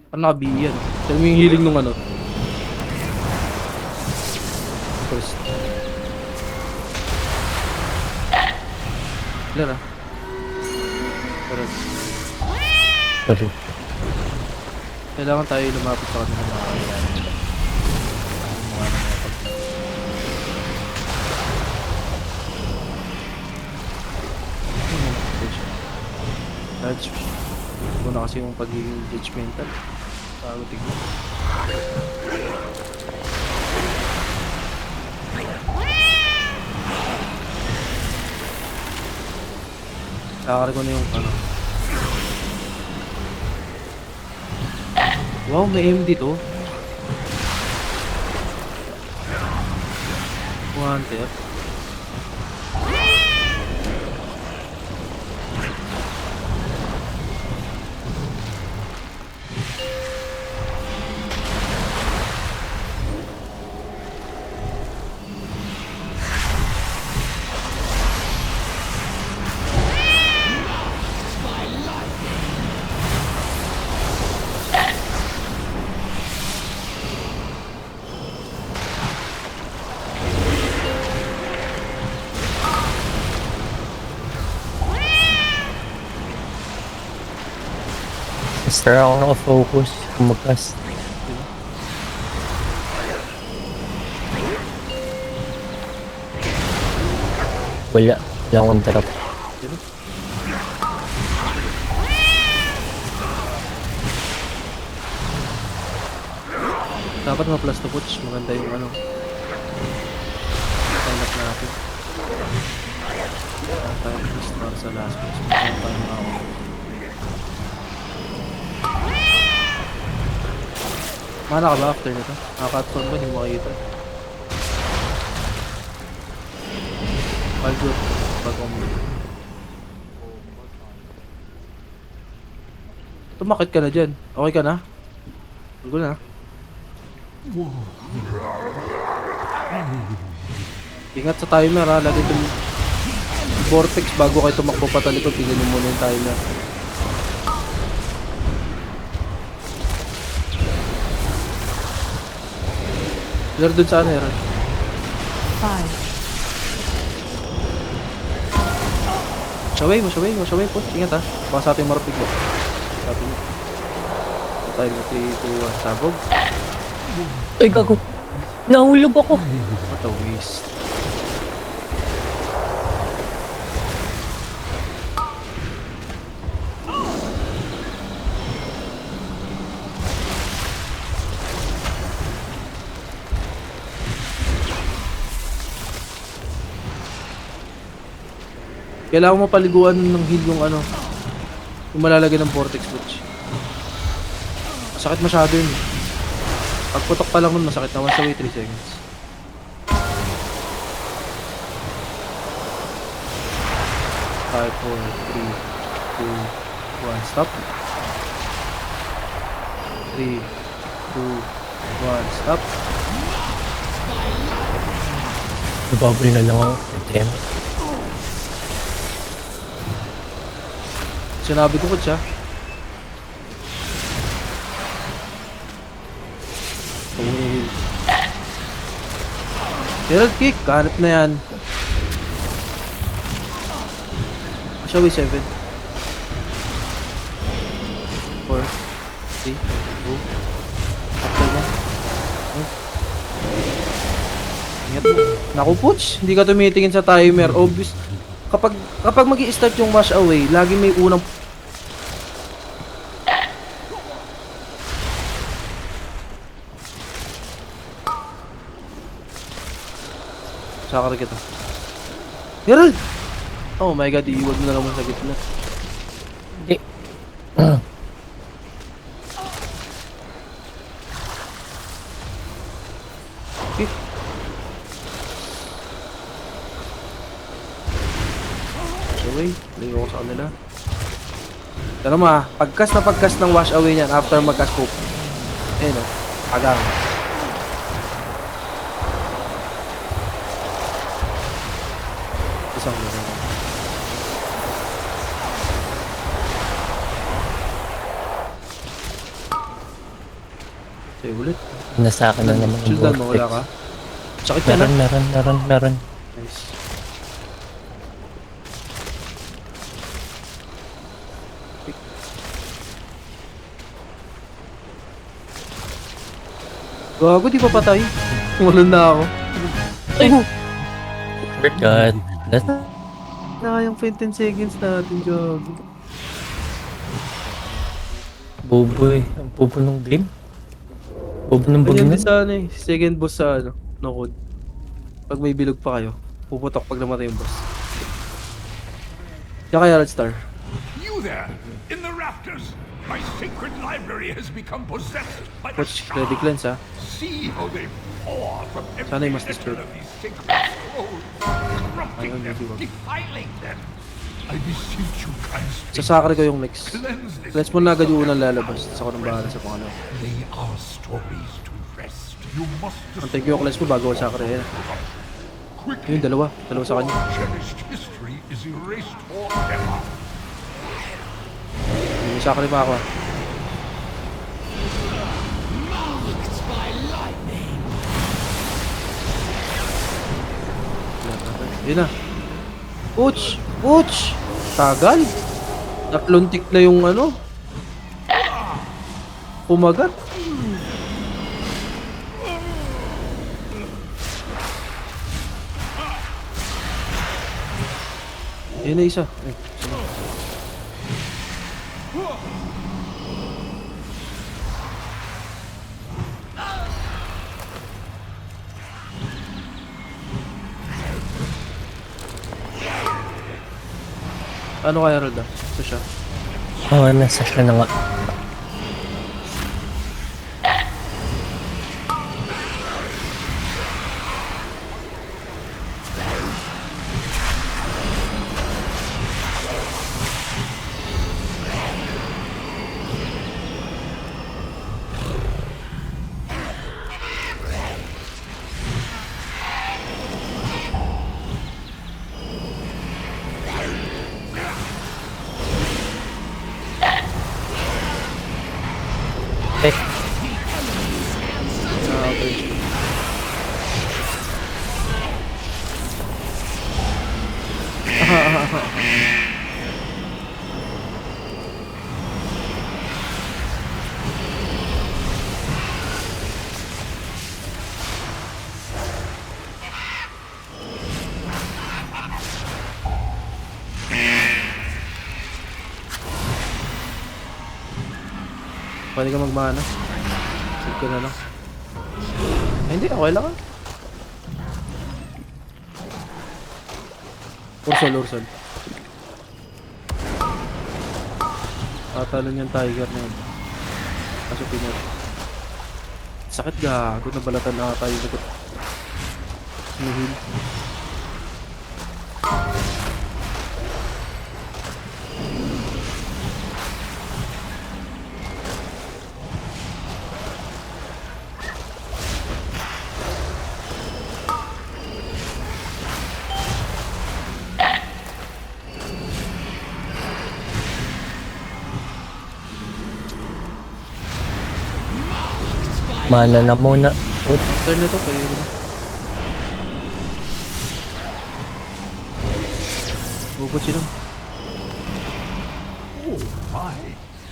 Ano naka-BE yan? Tell mo yung healing nung ano. First. Clear ah. Correct. Sorry. Kailangan tayo lumapit sa kanila mga kailangan nila. Mukha na mga pag... Judge. Ito na kasi yung pagiging judgmental. Bago tignan. Kakari ko na yung ano. Wow, may aim dito. Hunter. Basta ako nakafocus. Kumakas. Wala. Wala akong trap. Diba? Dapat ma-plus to push. Maganda yung ano. Time-up natin. Tayo plus para sa last push. Maganda tayo mga ako. Mana ka ba after nito? Nakaka-turn ba? Hindi mo makikita. All good. Bagong tumakit ka na dyan. Okay ka na? Gulo na. Ingat sa timer ha. Lagi itong vortex bago kayo tumakbo patalikod. Tignan nyo muna yung timer. Clear dun sa ano, Aaron. 5, Shaway po. Ingat ha. Baka sa ating marapig mo. Sabi mo. Tayo mo 3, 2, 1. Sabog. Ay, gago. Nahulog ako. What a waste. Kailangan mo paliguan ng heal yung ano. Yung malalagay ng vortex switch. Masakit masyado yun. Pagputok pa lang nun masakit na. Once away 3 seconds. Five, 4, 3, 2, 1. Stop. 3, 2, 1. Stop. Nababol na lang ako. Damn. Sinabi ko siya. Herald kick, kahanap na yan. Shall we 7? 4, 3, 2. After na. Ingat mo. Naku, Putz, hindi ka tumitingin sa timer. Obvious. Kapag magi-start yung wash away, lagi may unang sakar kita. Herald! Oh my god, iiwag mo na naman sa gitna. Hindi. Okay. Away, ligo ko sa kanila. Pero pagkas ng wash away niyan after magka-scope. Ayun o, agang. Isang laro. Sa'yo ulit. Nasa akin na naman yung Shieldan mo, wala ka? Sakit ka na. Meron. Nice. Gago, di pa patay. Walang na ako. Ay! God. That, Nakayang 10 seconds natin, gago. bobo eh. Ang bobo ng game. Bobo ng Ganyan bagay din sa ano eh. Second boss sa ano, no code. Pag may bilog pa kayo, puputok pag namatay yung boss. Yan kaya Red Star. You there, in the rafters! My sacred library has become possessed by the Watch Ready star. Cleanse ha. See how they pour from Sana every yung mas letter disturb. of these sacred scrolls, corrupting Ayun, them, medyo wag. defiling them. I beseech you, kind Sa spirit, sakre ko yung next. cleanse this. Cleanse mo na agad yung unang lalabas. Sa ako nang bahala sa pangalawa. Lay our stories to rest. You must Antay ko yung cleanse mo bago ako sakre yan. quickly. Yun, dalawa. Dalawa sa kanya. Cherished history is erased forever. Yung sakre pa ako ah. Yun na. Ouch! Ouch! Tagal! Nakluntik na yung ano. Kumagat. Yun na isa. Ay, sige. Ano kaya Rolda? Ito siya. oh, nasa siya na nga. Eh, Ah, okay. Pwede ka magmana. Save ko na lang. Ay, hindi, okay lang. Ursol. Tatalo niyang tiger na yun. Kaso pinat. Sakit gago, nabalatan na tayo likod. Sumihil. mana na muna. Ut, Turn na to, kayo na. Bubot sila. Oh my!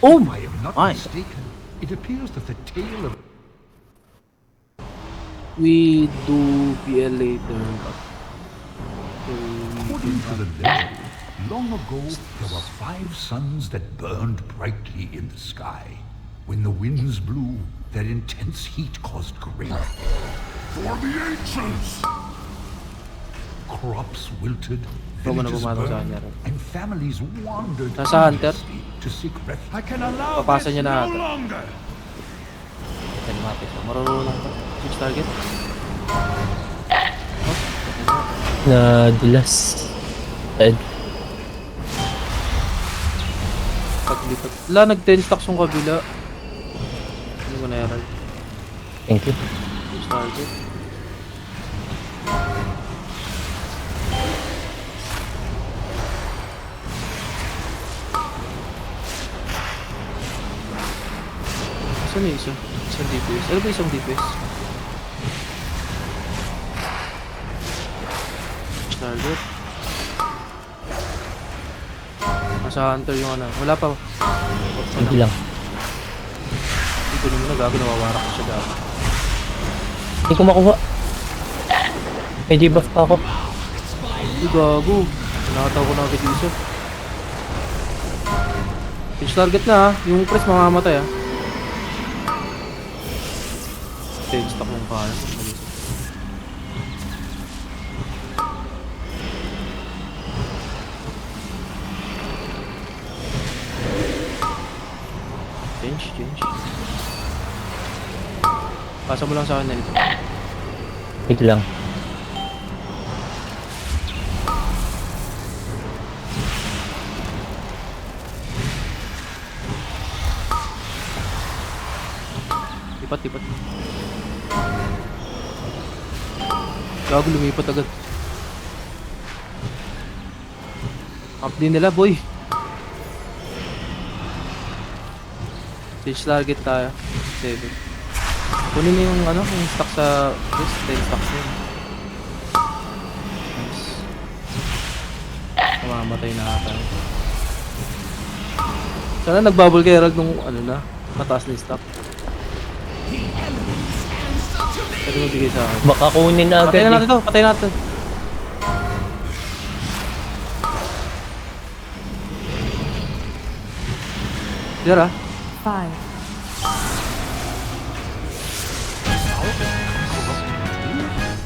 Oh If I am not my. mistaken, it appears that the tale of We do PL later. According to the legend, long ago there were 5 suns that burned brightly in the sky. When the winds blew, their intense heat caused great for the ancients. Crops wilted, Huwag mo na villages pumatong sa burned, kanya rin. and families wandered Nasa Hunter? aimlessly to seek refuge. I can allow Papasa niya na ata. longer. Yan, mapit. Marunong pa. Switch target. na dulas. Ed, Paglipat. Wala, nag-10 stacks yung kabila. Hindi ko na-eral. thank you. Switch target. Saan yung isa? Isang DPS. Ano ba isang DPS? Starlet. Nasa Hunter yung ano. Wala pa. Sige lang. Dito naman na gago, nawawarak ko siya gago. Hindi ko makuha. May debuff pa ako. Ay gago. Nakataw ko na agad yung isa. Pinch target na ha. Yung press mamamatay ha. Okay, stock lang pa. Change. Pasa mo lang sa akin na nito. Sige lang. Lipat. Gago, lumipat agad. Up din nila, boy. Stage target tayo. 7. Kunin mo yung ano, yung stock sa wrist. 10 stocks na yun. Nice. Mamamatay na ata. Sana nagbubble kay Herald nung ano na, mataas na yung stock. Pwede mo bigay sa akin. Baka kunin na Patayin na agad natin to, patayin natin. There ah. 5,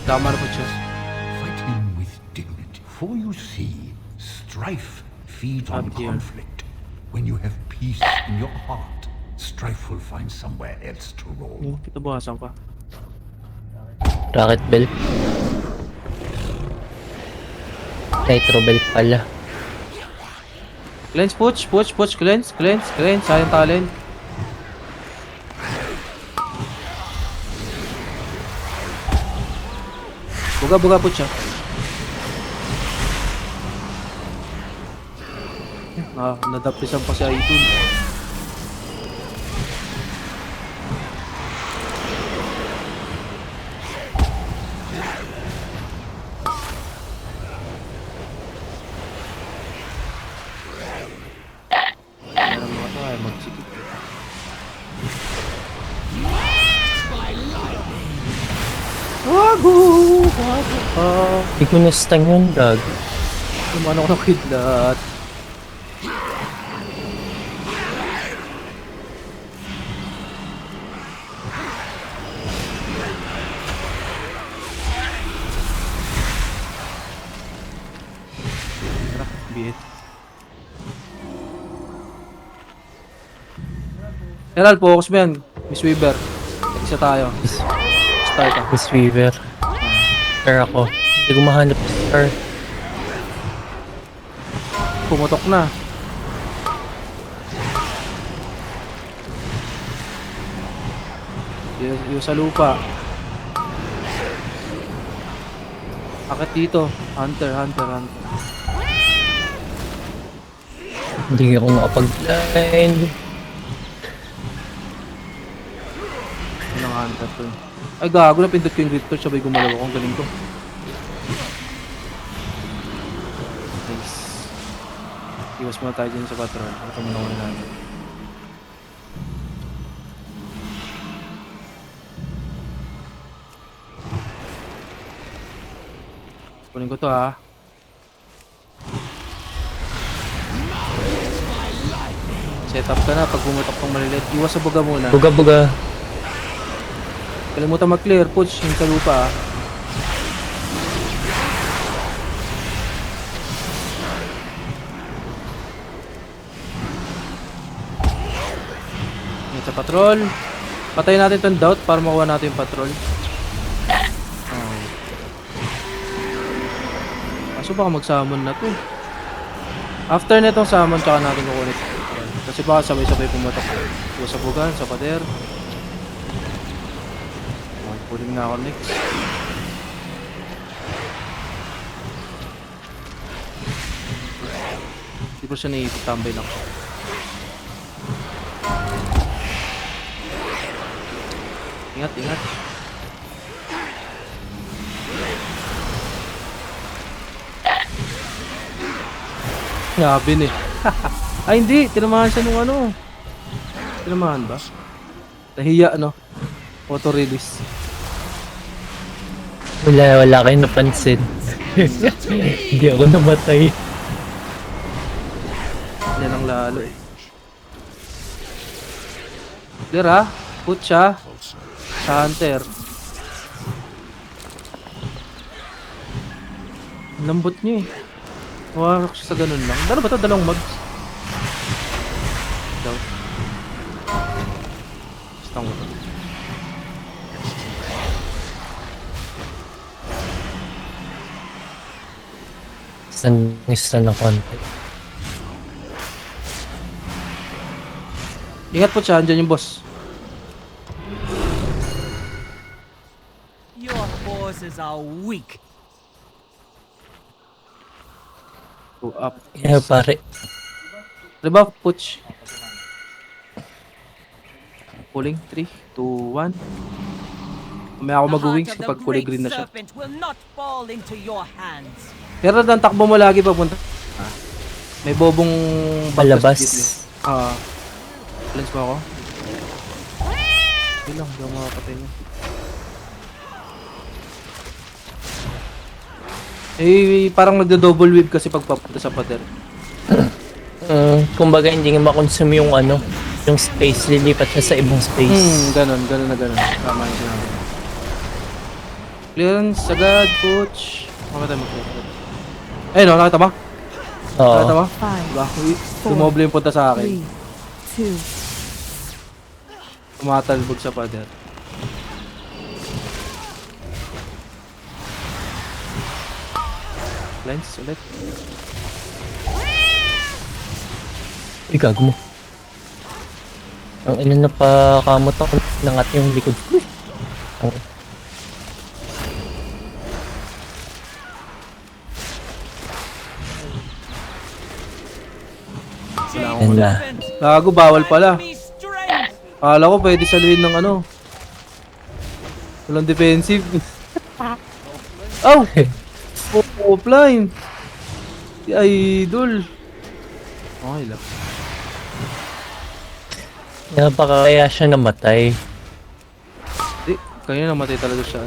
Tama na po siya. Fight him with dignity. For you see, strife feeds on Up here. conflict. When you have peace in your heart, strife will find somewhere else to roll. Kita bukasan pa. Rocket belt. Nitro belt pala. Cleanse, push, cleanse. Sayang talent. Buga, push siya. Nadapisan pa si Idol. Meron mga to ay magsikip. Wago ka. Hindi ko na-stun yun, gag. Lumano ko ng kidlat. Tara, bihit. Herald, focus mo yan. Miss Weaver. Isa tayo. Start ka. Miss Weaver. Star ako. Hindi ko mahanap si Star. Pumutok na. Yung sa lupa. Akit dito. Hunter. Hindi ako makapag-blind. Yun ang hunter to. Ay gago, napindot ko yung grip torch, sabay gumalaw ako. Ang galing ko. Nice. Iwas muna tayo dyan sa patrol. Ito muna muna natin. Kunin ko to ha. Set up ka na pag bumutok pang malilit. Iwas sa buga muna. Buga-buga. Kalimutan mag-clear. Push yung sa lupa ha. Yan sa patrol. Patayin natin itong doubt para makuha natin yung patrol. Kaso baka mag-summon na to. After netong summon, tsaka natin kukunin. Kasi baka sabay-sabay pumatok. Iwas sa bugan, sa pader. Pulling na ako next. Di ba siya naipit, tambay lang siya. Ingat, ingat. Ngabin eh. Ay hindi, tinamahan siya nung ano. Tinamahan ba? Nahiya no? Auto release. Wala kayong napansin. Hindi ako namatay. Yan ang lalo eh. Clear ha? Put siya. Sa hunter. Ang lambot niya eh. Hawarak siya sa ganun lang. Dalo ba ito? Dalawang mags? Daw. Stang ko to. Isa na konti. Ingat po siya. Andyan yung boss. Your forces are weak. Go up. Kaya pare, Diba? Putsch. Pulling. 3, 2, 1. May ako mag-uwing kapag kulay green na siya. Serpent will not fall into your hands. Pero ang takbo mo lagi papunta. May bobong palabas. dito eh. Lens mo ako? Hindi lang, hindi ako makapatay niya. Eh, parang nagdo-double whip kasi pag papunta sa pader. Kumbaga hindi nga makonsume yung ano, yung space, lilipat siya sa ibang space. Ganon na ganon. Tama yung sinabi. Clearance agad, coach. Makita mo. Eh no, nakita mo? Nakita Oo. mo? Diba? Tumoble yung punta sa akin. 2. Tumatalbog sa pader. Lens ulit. Uy, gago mo. Ang ina na pa kamot ako ng ating likod ko. Yan na. Gago, bawal pala. Enemy strength. Akala ko pwede saluhin ng ano. Walang defensive. Oh! Offline! Si Idol. Okay lang. Baka kaya siya namatay. Di, kanina namatay talaga siya.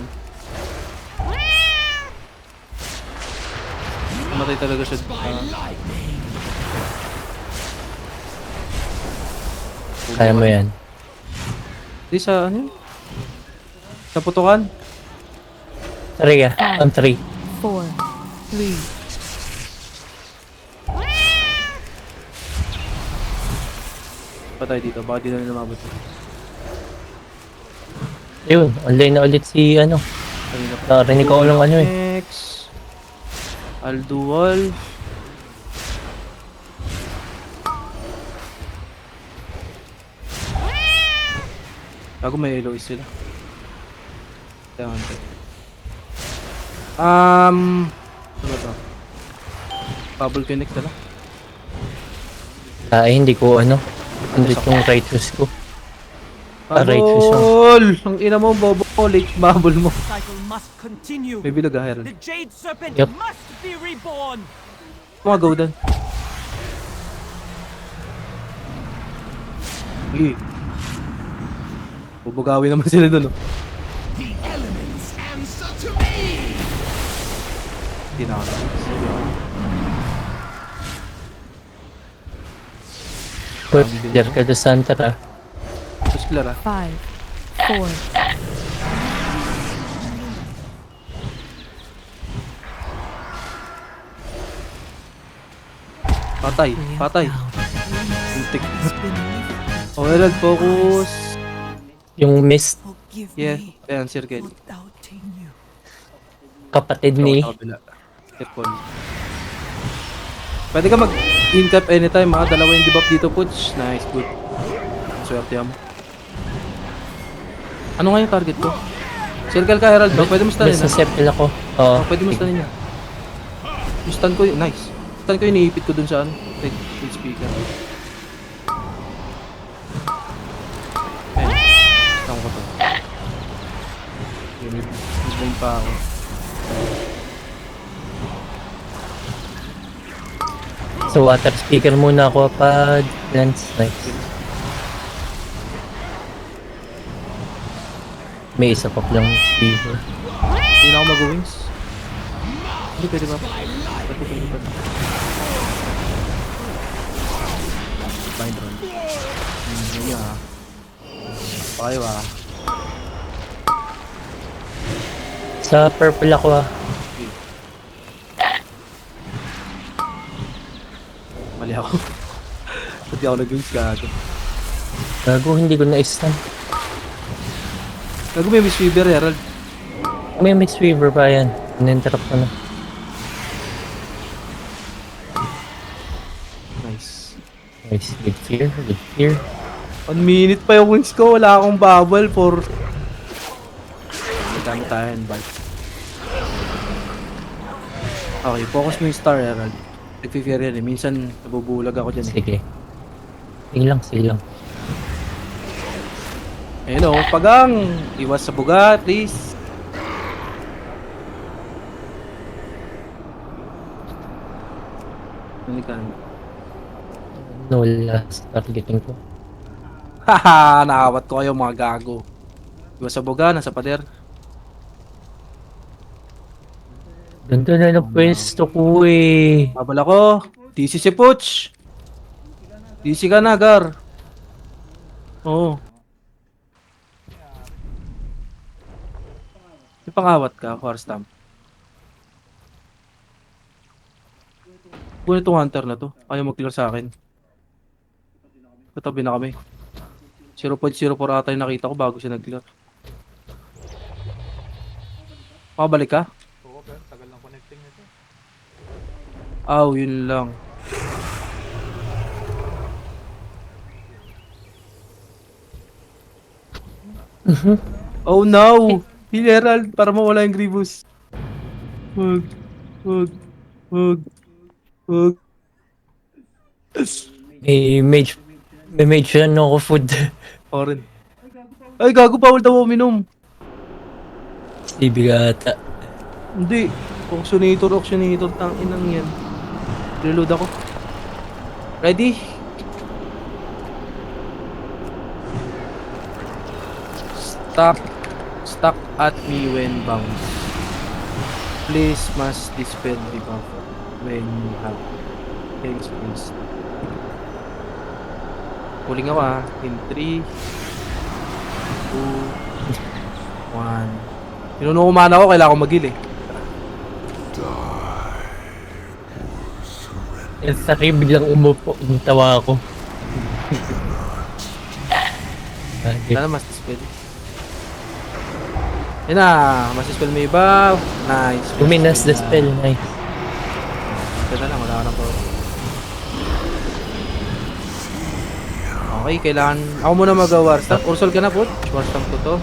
Namatay talaga siya. Kaya mo yan. Di sa ano yun? Sa putukan? Tari ka. Ang 3. 4. 3. Patay dito, baka di na nila mabot. Yun, online na ulit si ano. Kanina pa. Narinig ko ng ano eh. Next. Aldual. Bago may Eloise sila. Kaya ano ba to? Bubble connect na lang. Ay, hindi ko ano. Andit yung righteous ko. Righteous yung... Bubble! Ang ina mo, bobo ko. Late bubble mo. Cycle must continue. May bilag ah, Herald. The Jade Serpent Yup. must be reborn. Mga Gaudan. Sige. Bubugawi naman sila dun, oh. The elements answer to me! Hindi na ako. Pwede ka do Santa ah. Tapos clear ah. 5. 4. Patay. Patay. Muntik. Oh, Herald, focus. Yung mist Yeah. Ayan, circle. kapatid ni... Sa kabila. Careful. Pwede ka mag-in-cap anytime ha. Dalawa yung debuff dito, Putsch. Nice, good. Swerte mo. Ano nga yung target ko? Circle ka, Herald. No? Pwede mo stunin Basta ha. settle ako. Oo. Oh, pwede mo stunin niya. Yung stun ko yun. Nice. Stun ko yun, iniipit ko dun sa ano. With speaker. Ayan. Stun ko to. pa ako. So water speaker muna ako pa Lance. Nice. May isa pa lang speaker. Hindi na ako mag-wings. Hindi, pwede ba? Pwede. Bind run. Yun yun ah. Pakiyo ah. Sa purple ako ah. Mali ako. Pati ako nag-wings gago. Gago, hindi ko na-stun. Gago may Miss Weaver, Herald. May mix weaver pa yan. In-interrupt ko na. Nice. Nice. Good fear. Good fear. 1 minute pa yung wings ko. Wala akong bubble for... Magkano tayo and bite. Okay, focus mo yung star, Herald. Nag-fear yan eh. Minsan nabubulag ako dyan eh. Sige. Sige lang, sige lang. Hello, pagang! Iwas sa buga, please. Nalikan. No, wala sa targeting ko. Haha, naawat ko kayo mga gago. Iwas sa buga, nasa pader. Ganda na ng pwesto ko eh. Babala ko. DC si Puch. DC ka na, Gar. Oo. May pangawat ka, War Stamp. Kung itong hunter na to, ayaw mag-clear sa akin. Katabi na kami. 0.04 ata yung nakita ko bago siya nag-clear. Makabalik ka? Oo, pero tagal ng connecting nito. Aw, yun lang. Oh no! Herald, para mawala yung Grievous. Wag. Wag. Wag. Wag. May mage yan ako food. Oren. Ay, gago, bawal daw uminom. Ibigata. Hindi. Auctionator, tang inang yan. Reload ako. Ready? Stuck at me when bounce. Please must dispel debuff when you have health spells. Pulling ako ah. In 3 2 1. Pinunukuman ako, kailangan ko mag-heal eh. Sa akin biglang umupo. Tawa ako. Okay. Sana mas dispel. Yan na, mas dispel mo iba. Nice. Luminous the spell. Nice. Ito na lang, wala ka ng power. Okay, kailangan... Ako muna mag-war stamp. Ursol ka na po. War stamp ko to.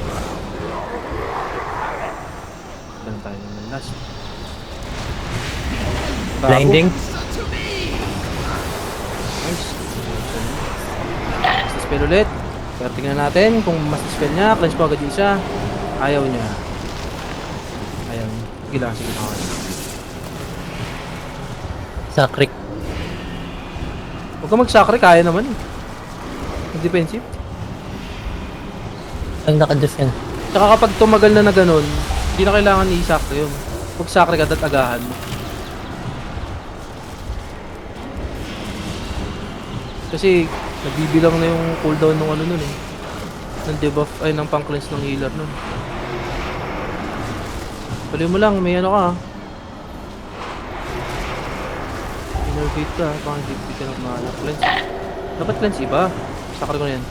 Saan tayo naman last? Bago. Blinding. Nice. Mas dispel ulit. Pero tingnan natin kung mas dispel niya. Cleanse mo agad yung isa. Ayaw niya. Ayaw niya. Sige lang, sige lang. Sakrik. Huwag ka mag-sacre, kaya naman eh. Mag-defensive. Ang naka-defend. Tsaka kapag tumagal na ganun, hindi na kailangan i-sacre yun. Huwag sacre ka, agahan mo. Kasi nagbibilang na yung cooldown ng ano nun eh. Ng debuff, ay ng pang-cleanse ng healer nun. Pali mo lang, may ano ka ha. Innervate ka, baka hindi ka ng mana. Cleanse. Dapat cleanse iba. Sacre ko na yan.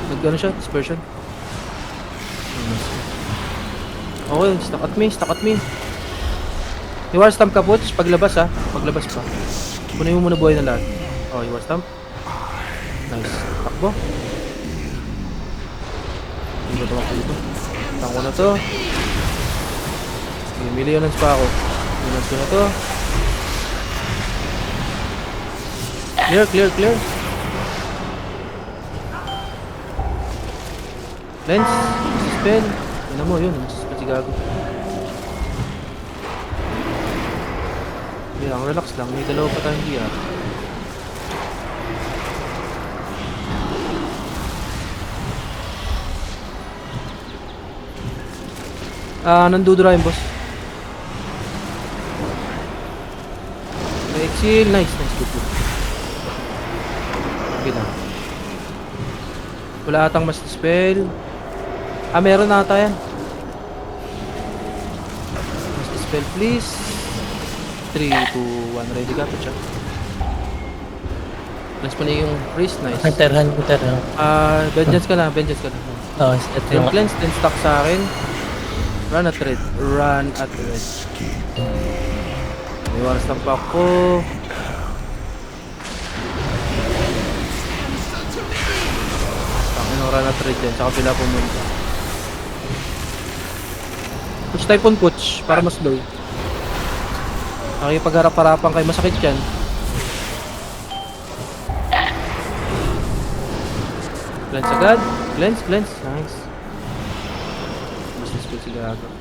Nag-ano siya, dispersion. Okay, stuck at me. May war stamp ka po, paglabas ha. Paglabas pa. Kunin mo muna buhay na lahat. Oh, yung war stamp. Nice. Takbo. Hindi ba tumakbo dito? Takbo na to. May millions pa ako. Millions ko na to. Clear. Lens, spell. Yun mo, yun. Mas gago. Hindi lang, relax lang. May dalawa pa tayong DR. Nandudura yung boss. May exil. Nice, good. Okay lang. Wala atang mas spell. Meron na ata yan. Mas spell please. 3, 2, 1. Ready ka po siya. Plus pa na yung freeze. Nice. Hunter. Vengeance ka na. Oh, ito Then yung cleanse, then stack sa akin. Run at red. May waras ng pack ko. Run at red din. Sa kapila pumunta. Push type on coach para mas low. Nakipagharap-harapan kayo. Masakit yan. Cleanse agad. Cleanse. Nice. Mas display sila agad.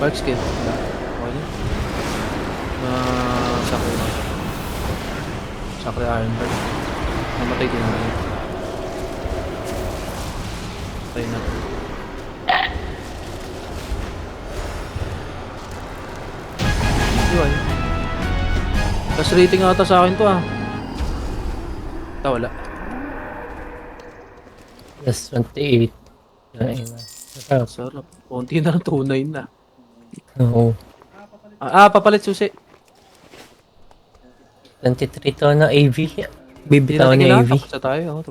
Bark skill. Okay na. Sakre Iron Bird. Namatay din na. Patay na. Yun. Tapos rating ata sa akin to wala. plus 28. Yan, sarap. Sarap. Konti na lang, 2.9 na. Oo. Papalit susi. 23 to na AV. Bibitaw Hindi ni natin AV. tapos na tayo.